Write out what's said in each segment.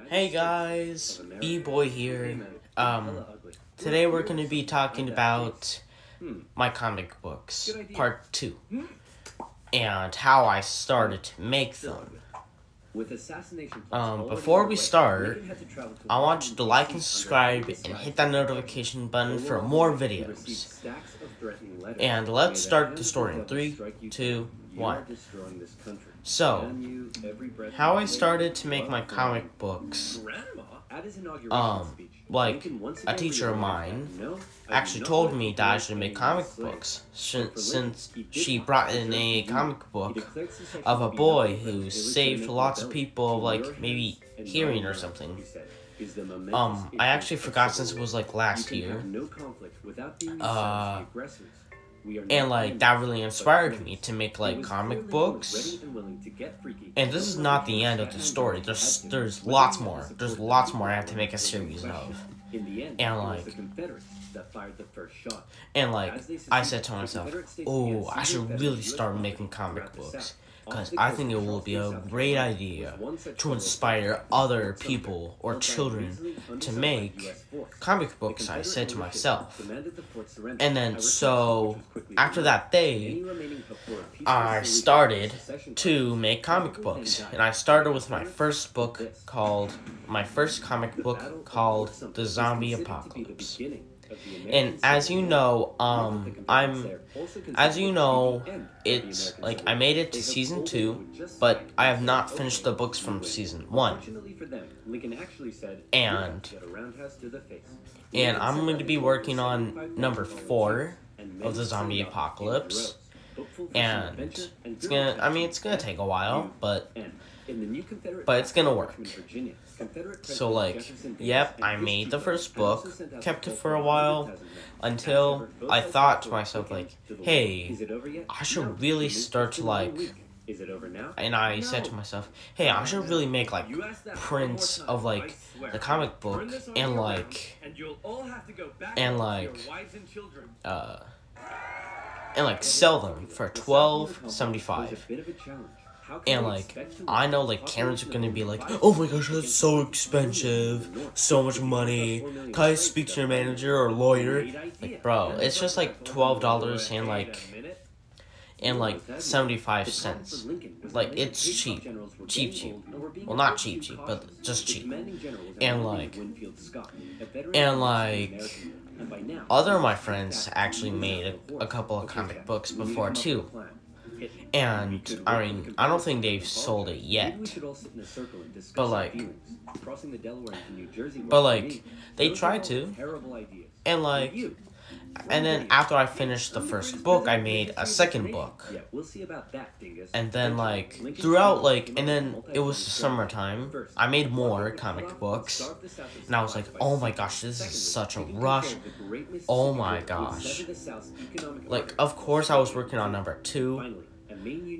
Hey guys, B-Boy here. Today we're going to be talking about my comic books, part 2, and how I started to make them. Before we start, I want you to like and subscribe and hit that notification button for more videos. And let's start the story in 3, 2, 1. So, how I started to make my comic books, like, a teacher of mine actually told me that I should make comic books, since she brought in a comic book of a boy who saved lots of people, like, maybe hearing or something. I actually forgot since it was, like, last year. And, like, that really inspired me to make, like, comic books. And this is not the end of the story. There's lots more. There's lots more I have to make a series of. And, like, I said to myself, oh, I should really start making comic books. Because I think it will be a great idea to inspire other people or children to make comic books, I said to myself. And then, so, after that day, I started to make comic books. And I started with my first comic book called The Zombie Apocalypse. And as you know, it's, like, I made it to season 2, but I have not finished the books from season 1. And I'm going to be working on number 4 of the Zombie Apocalypse. And it's gonna take a while, but it's gonna work. So, like, yep, I made the first book, kept it for a while, until I thought to myself, like, hey, I should really start to, like, and I said to myself, hey, I should really make, like, prints of, like, the comic book, and, like, sell them for $12.75. And, like, I know, like, Karen's are gonna be like, oh my gosh, that's so expensive, so much money, can I speak to your manager or lawyer? Like, bro, it's just, like, $12 and, like, 75 cents. Like, it's cheap. Cheap. Well, not cheap, but just cheap. And, like, other of my friends actually made a couple of comic books before, too. And, I mean, I don't think they've sold it yet. But, they tried to. And then after I finished the first book, I made a second book. And then, like, throughout, like, and then it was the summertime, I made more comic books. And I was like, oh my gosh, this is such a rush. Oh my gosh. Like, of course I was working on number 2.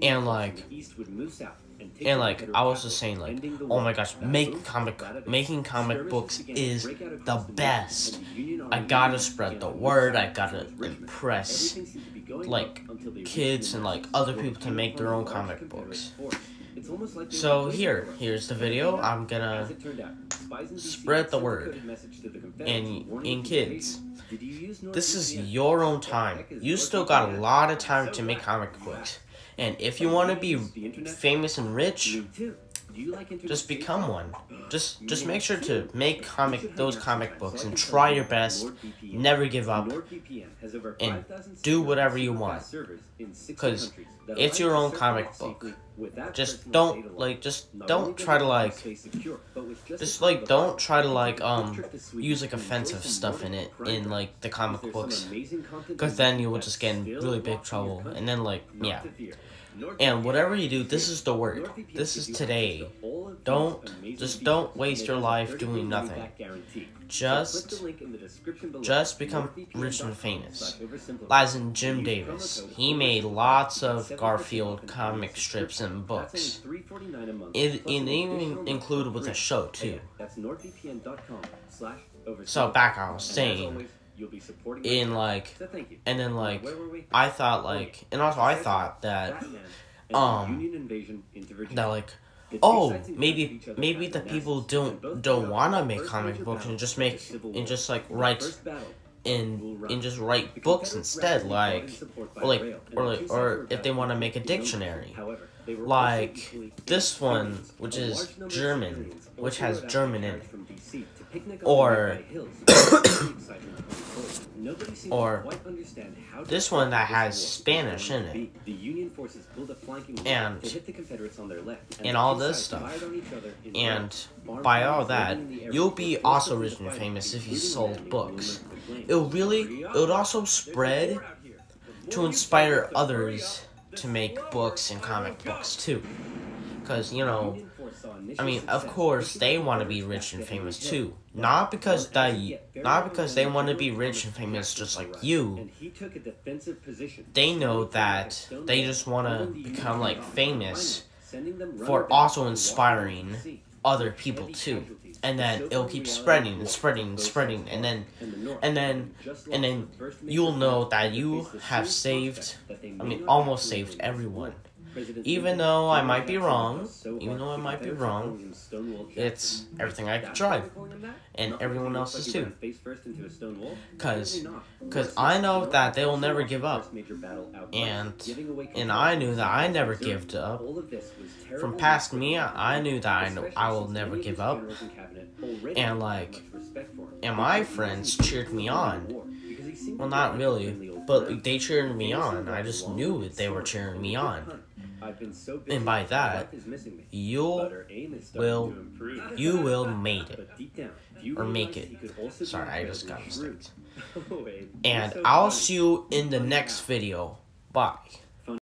And, like, I was just saying, like, oh my gosh, making comic books is the best. I gotta spread the word, I gotta impress, like, kids and, like, other people to make their own comic books. So here's the video. I'm gonna spread the word. And kids, this is your own time. You still got a lot of time to make comic books. And if you want to be famous and rich, just become one. Just make sure to make those comic books and try your best. Never give up. And do whatever you want. Because it's your own comic book. Just don't try to use, like, offensive stuff in it, in, like, the comic books. Because then you will just get in really big trouble. And then, like, yeah. And whatever you do, this is the word. This is today. Don't waste your life doing nothing. Just become rich and famous. As in Jim Davis. He made lots of Garfield comic strips and books. It even included with a show, too. So back I was saying, I thought that, oh, maybe the people don't want to make comic books and just write books instead, or if they want to make a dictionary, like this one, which is German, which has German in it, or or this one that has Spanish in it, and all this stuff. And by all that, you'll be also rich and famous if you sold books. It would also spread to inspire others to make books and comic books too. Because, I mean, of course, they want to be rich and famous too. Not because they want to be rich and famous just like you. They know that they just want to become, like, famous for also inspiring other people too. And then it'll keep spreading and spreading and spreading, and then you'll know that you have almost saved everyone. Even though I might be wrong, it's everything I tried, and everyone else is too. Cause I know that they will never give up, and I knew that I never gave up. From past me, I knew that I will never give up, and my friends cheered me on. Well, not really, but they cheered me on. I just knew they were cheering me on. And by that, you will make it. Sorry, I just got mistakes. And I'll see you in the next video. Bye.